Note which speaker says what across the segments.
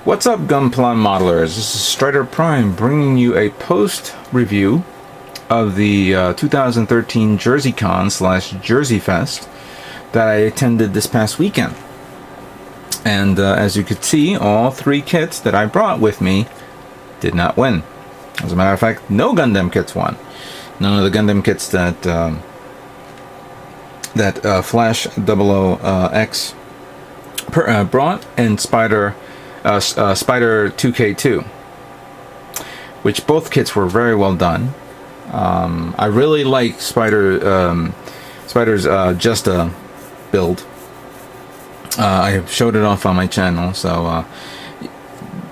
Speaker 1: What's up, Gunpla modelers? This is Strider Prime bringing you a post review of the 2013 JerseyCon / JerseyFest that I attended this past weekend. And as you could see, all three kits that I brought with me did not win. As a matter of fact, no Gundam kits won. None of the Gundam kits that Flash 00X brought, and Spider 2K2, which both kits were very well done. I really like Spider's Justa build. I showed it off on my channel, so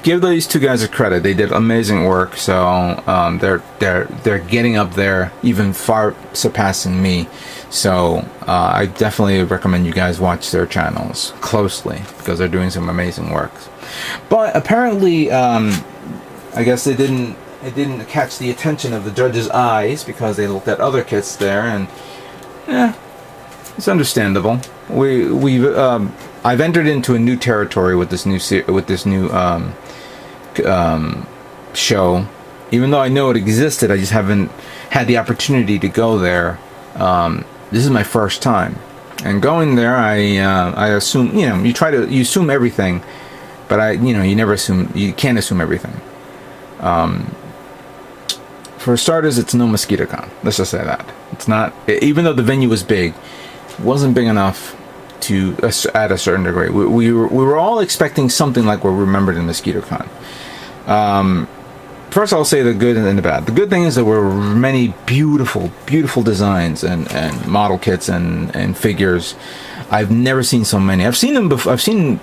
Speaker 1: give these two guys a credit. They did amazing work. So they're getting up there, even far surpassing me. So I definitely recommend you guys watch their channels closely because they're doing some amazing work. But apparently, I guess it didn't catch the attention of the judges' eyes because they looked at other kits there, and it's understandable. I've entered into a new territory with this new show. Even though I know it existed, I just haven't had the opportunity to go there. This is my first time, and going there, I assume, you assume everything, but you can't assume everything. For starters, it's no JerseyCon. Let's just say that it's not. Even though the venue was big, it wasn't big enough to at a certain degree. We were all expecting something like what we remembered in JerseyCon. First, I'll say the good and the bad. The good thing is there were many beautiful designs and model kits and figures. I've never seen so many. I've seen them before. I've seen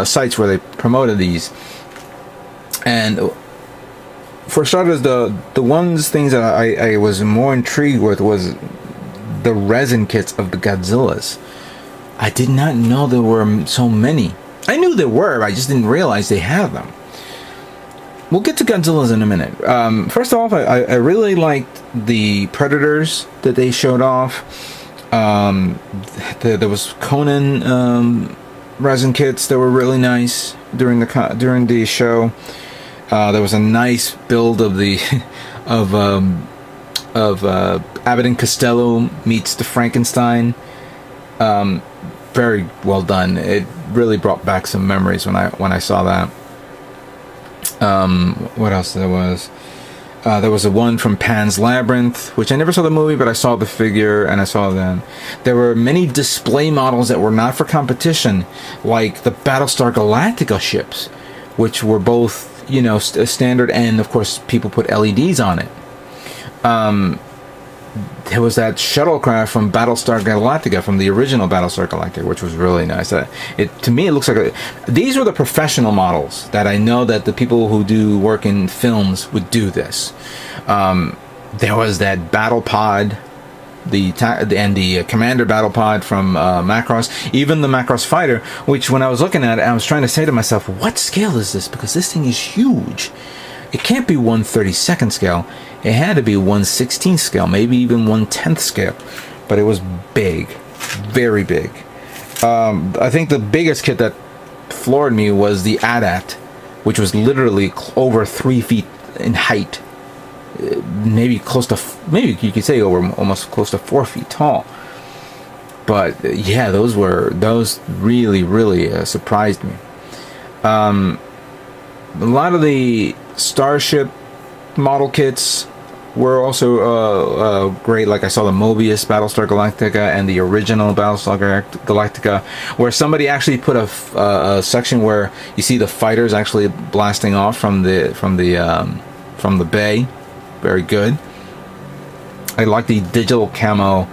Speaker 1: sites where they promoted these, and for starters, the things that I was more intrigued with was the resin kits of the Godzillas. I did not know there were so many. I knew there were, I just didn't realize they had them. We'll get to Godzillas in a minute. First off, I really liked the Predators that they showed off. There was Conan resin kits that were really nice during the show. There was a nice build of the of Abbott and Costello meets the Frankenstein. Very well done. It really brought back some memories when I saw that. What else there was? There was a one from Pan's Labyrinth, which I never saw the movie, but I saw the figure and I saw them. There were many display models that were not for competition, like the Battlestar Galactica ships, which were both, standard, and of course people put LEDs on it. There was that shuttlecraft from Battlestar Galactica, from the original Battlestar Galactica, which was really nice. To me, it looks like these were the professional models that I know that the people who do work in films would do this. There was that battle pod, and the commander battle pod from Macross, even the Macross fighter, which when I was looking at it, I was trying to say to myself, what scale is this? Because this thing is huge. It can't be 1/32 scale. It had to be 1/16 scale, maybe even 1/10 scale. But it was big, very big. I think the biggest kit that floored me was the AT-AT, which was literally over 3 feet in height. Maybe you could say almost close to 4 feet tall. But yeah, those really surprised me. A lot of the Starship model kits were also great. Like I saw the Mobius Battlestar Galactica and the original Battlestar Galactica, where somebody actually put a section where you see the fighters actually blasting off from the bay. Very good. I like the digital camo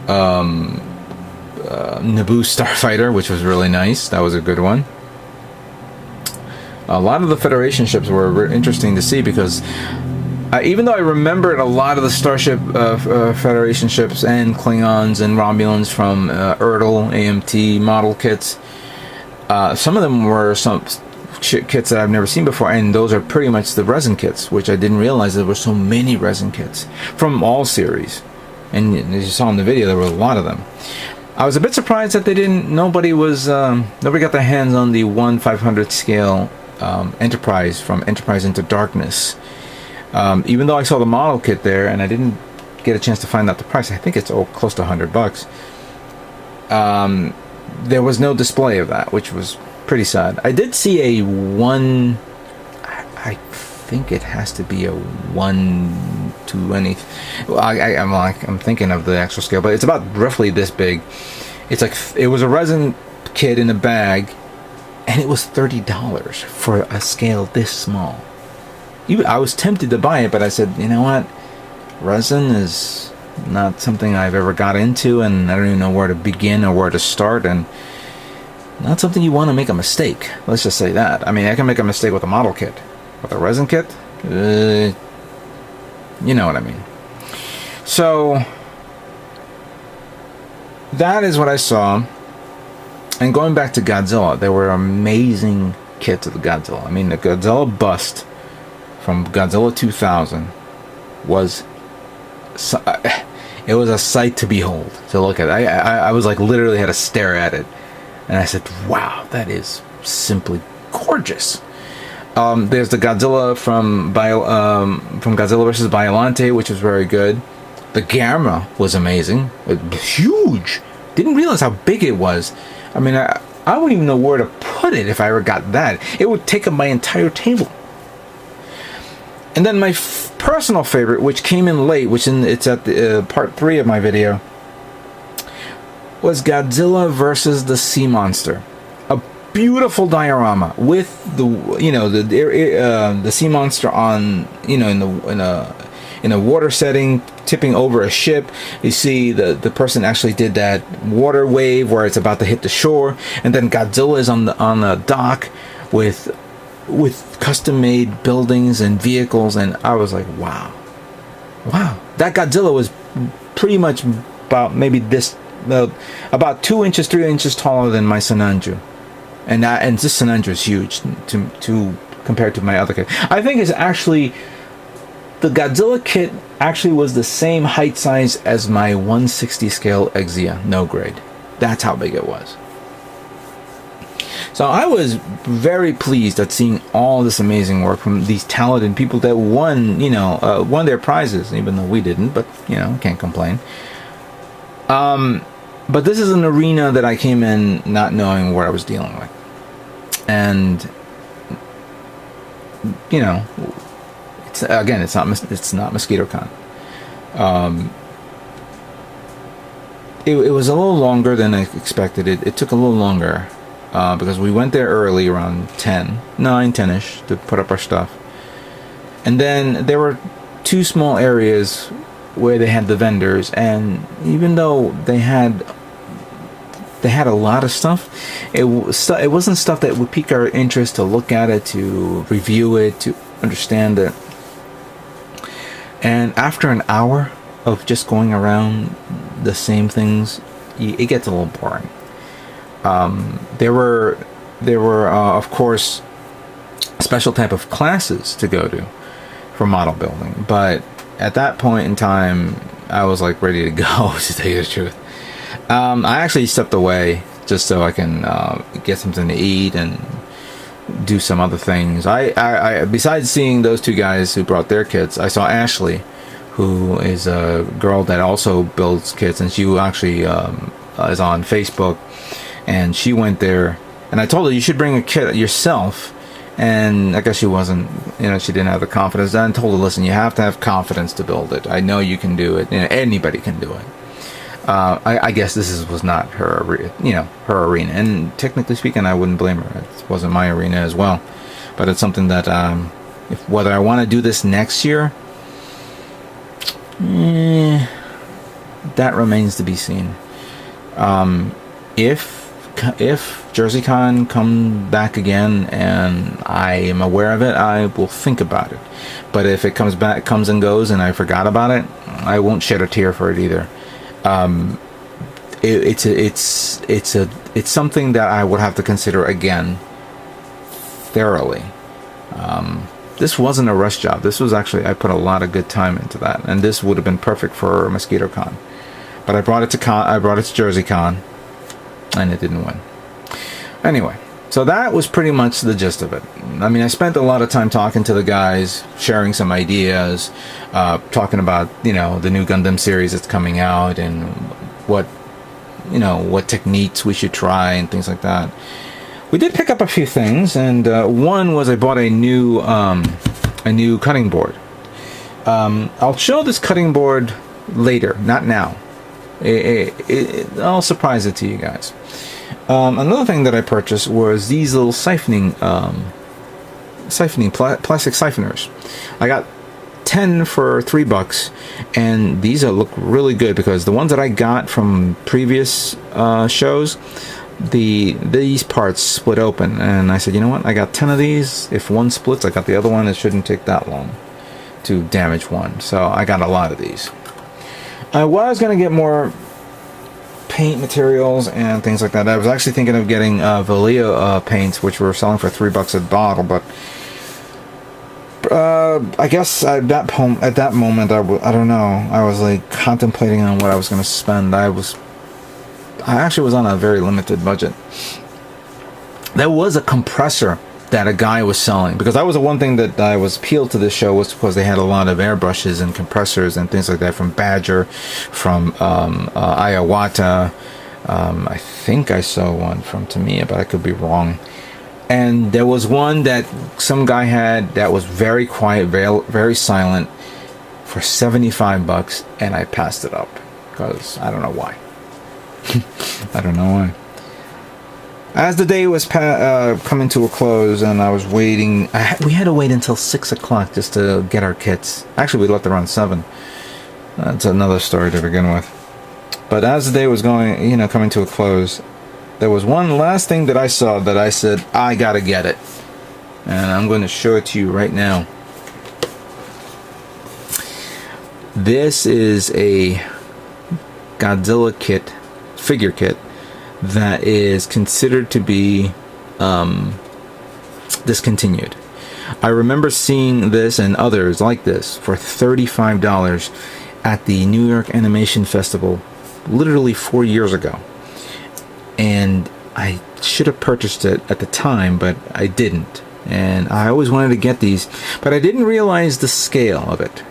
Speaker 1: Naboo Starfighter, which was really nice. That was a good one. A lot of the Federation ships were interesting to see because even though I remembered a lot of the Starship Federation ships and Klingons and Romulans from AMT model kits, some of them were some kits that I've never seen before, and those are pretty much the resin kits, which I didn't realize there were so many resin kits from all series. And as you saw in the video, there were a lot of them. I was a bit surprised that nobody got their hands on the 1/500 scale Enterprise from Enterprise Into Darkness. Even though I saw the model kit there, and I didn't get a chance to find out the price, I think it's close to $100. There was no display of that, which was pretty sad. I did see a one. I think it has to be a 1/20. Well, I'm thinking of the actual scale, but it's about roughly this big. It's like it was a resin kit in a bag, and it was $30 for a scale this small. I was tempted to buy it, but I said, you know what, resin is not something I've ever got into, and I don't even know where to begin or where to start, and not something you want to make a mistake. Let's just say that. I mean, I can make a mistake with a model kit. With a resin kit, you know what I mean. So that is what I saw. And going back to Godzilla, there were amazing kits of the Godzilla. I mean, the Godzilla bust from Godzilla 2000 was it was a sight to behold, to look at. I was like, literally had to stare at it, and I said, wow, that is simply gorgeous. There's the Godzilla from Godzilla vs. Biollante, which was very good. The Gamma was amazing. It was huge. Didn't realize how big it was. I mean, I wouldn't even know where to put it if I ever got that. It would take up my entire table. And then my personal favorite, which came in late, it's at the part 3 of my video, was Godzilla vs. the Sea Monster. Beautiful diorama with the sea monster on in a water setting, tipping over a ship. You see the person actually did that water wave where it's about to hit the shore, and then Godzilla is on the dock with custom made buildings and vehicles, and I was like, wow, that Godzilla was pretty much about maybe this about 2 inches, 3 inches taller than my Sinanju. And this Sinanju is huge to compared to my other kit. I think it's actually the Godzilla kit actually was the same height size as my 160 scale Exia, no grade. That's how big it was. So I was very pleased at seeing all this amazing work from these talented people that won their prizes, even though we didn't. But can't complain. But this is an arena that I came in not knowing what I was dealing with. And, it's not MosquitoCon. It was a little longer than I expected. It took a little longer because we went there early, around 10-ish, to put up our stuff. And then there were 2 small areas where they had the vendors, and even though they had a lot of stuff, it wasn't stuff that would pique our interest to look at it, to review it, to understand it. And after an hour of just going around the same things, it gets a little boring. There were of course special type of classes to go to for model building, but at that point in time, I was like ready to go, to tell you the truth. I actually stepped away just so I can get something to eat and do some other things. I besides seeing those 2 guys who brought their kits, I saw Ashley, who is a girl that also builds kits, and she actually is on Facebook, and she went there, and I told her you should bring a kit yourself. And I guess she wasn't, she didn't have the confidence. I told her, listen, you have to have confidence to build it. I know you can do it. Anybody can do it. I guess this was not her arena. And technically speaking, I wouldn't blame her. It wasn't my arena as well. But it's something that, whether I want to do this next year, that remains to be seen. If JerseyCon come back again and I am aware of it, I will think about it. But if it comes and goes, and I forgot about it, I won't shed a tear for it either. It's something that I would have to consider again thoroughly. This wasn't a rush job. This was actually, I put a lot of good time into that, and this would have been perfect for MosquitoCon. But I brought it to JerseyCon, and it didn't win. Anyway, So that was pretty much the gist of it. I mean, I spent a lot of time talking to the guys, sharing some ideas, talking about, you know, the new Gundam series that's coming out and what, you know, what techniques we should try and things like that. We did pick up a few things, and one was I bought a new cutting board. I'll show this cutting board later, not now. I'll surprise it to you guys. Another thing that I purchased was these little plastic siphoners. I got 10 for $3, and these look really good because the ones that I got from previous shows, these parts split open, and I said, you know what, I got 10 of these. If one splits, I got the other one. It shouldn't take that long to damage one, so I got a lot of these. I was going to get more paint materials and things like that. I was actually thinking of getting Vallejo paints, which were selling for $3 a bottle, but I guess at that moment, I don't know, I was like contemplating on what I was going to spend. I actually was on a very limited budget. There was a compressor that a guy was selling, because that was the one thing that I was appealed to this show, was because they had a lot of airbrushes and compressors and things like that from Badger, from Iwata. I think I saw one from Tamiya, but I could be wrong. And there was one that some guy had that was very quiet, very silent, for $75, and I passed it up because I don't know why. I don't know why. As the day was coming to a close and I was waiting, we had to wait until 6 o'clock just to get our kits. Actually, we left around 7. That's another story to begin with. But as the day was going, you know, coming to a close, there was one last thing that I saw that I said, I gotta get it. And I'm going to show it to you right now. This is a Godzilla kit, figure kit, that is considered to be discontinued. I remember seeing this and others like this for $35 at the New York Animation Festival literally 4 years ago. And I should have purchased it at the time, but I didn't. And I always wanted to get these, but I didn't realize the scale of it.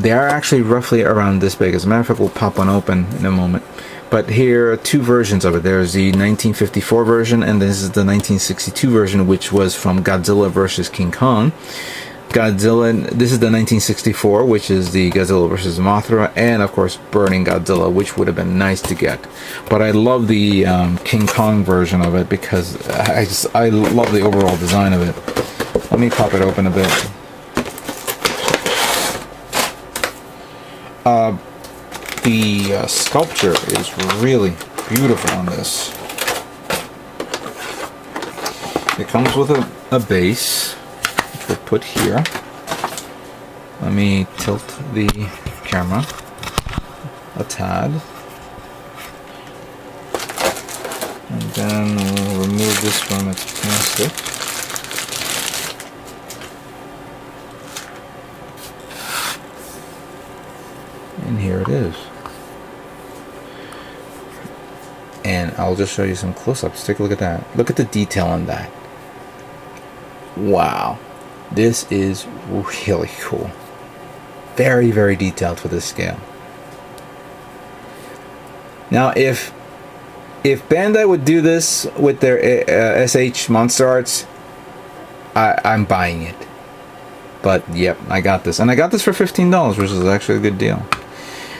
Speaker 1: They are actually roughly around this big. As a matter of fact, we'll pop one open in a moment. But here are two versions of it. There's the 1954 version, and this is the 1962 version, which was from Godzilla vs. King Kong. This is the 1964, which is the Godzilla vs. Mothra, and of course Burning Godzilla, which would have been nice to get. But I love the King Kong version of it because I love the overall design of it. Let me pop it open a bit. The sculpture is really beautiful on this. It comes with a base, which we'll put here. Let me tilt the camera a tad. And then we'll remove this from its plastic. And here it is. And I'll just show you some close-ups. Take a look at that. Look at the detail on that. Wow. This is really cool. Very, very detailed for this scale. Now, if Bandai would do this with their SH Monster Arts, I'm buying it. But, yep, I got this. And I got this for $15, which is actually a good deal.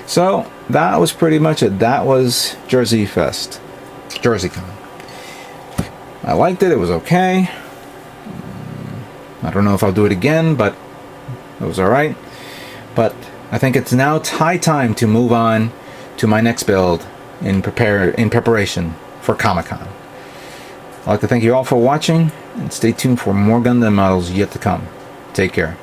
Speaker 1: So, that was pretty much it. That was JerseyFest. JerseyCon. I liked it. It was okay. I don't know if I'll do it again, but it was alright. But I think it's now high time to move on to my next build in preparation for Comic-Con. I'd like to thank you all for watching, and stay tuned for more Gundam models yet to come. Take care.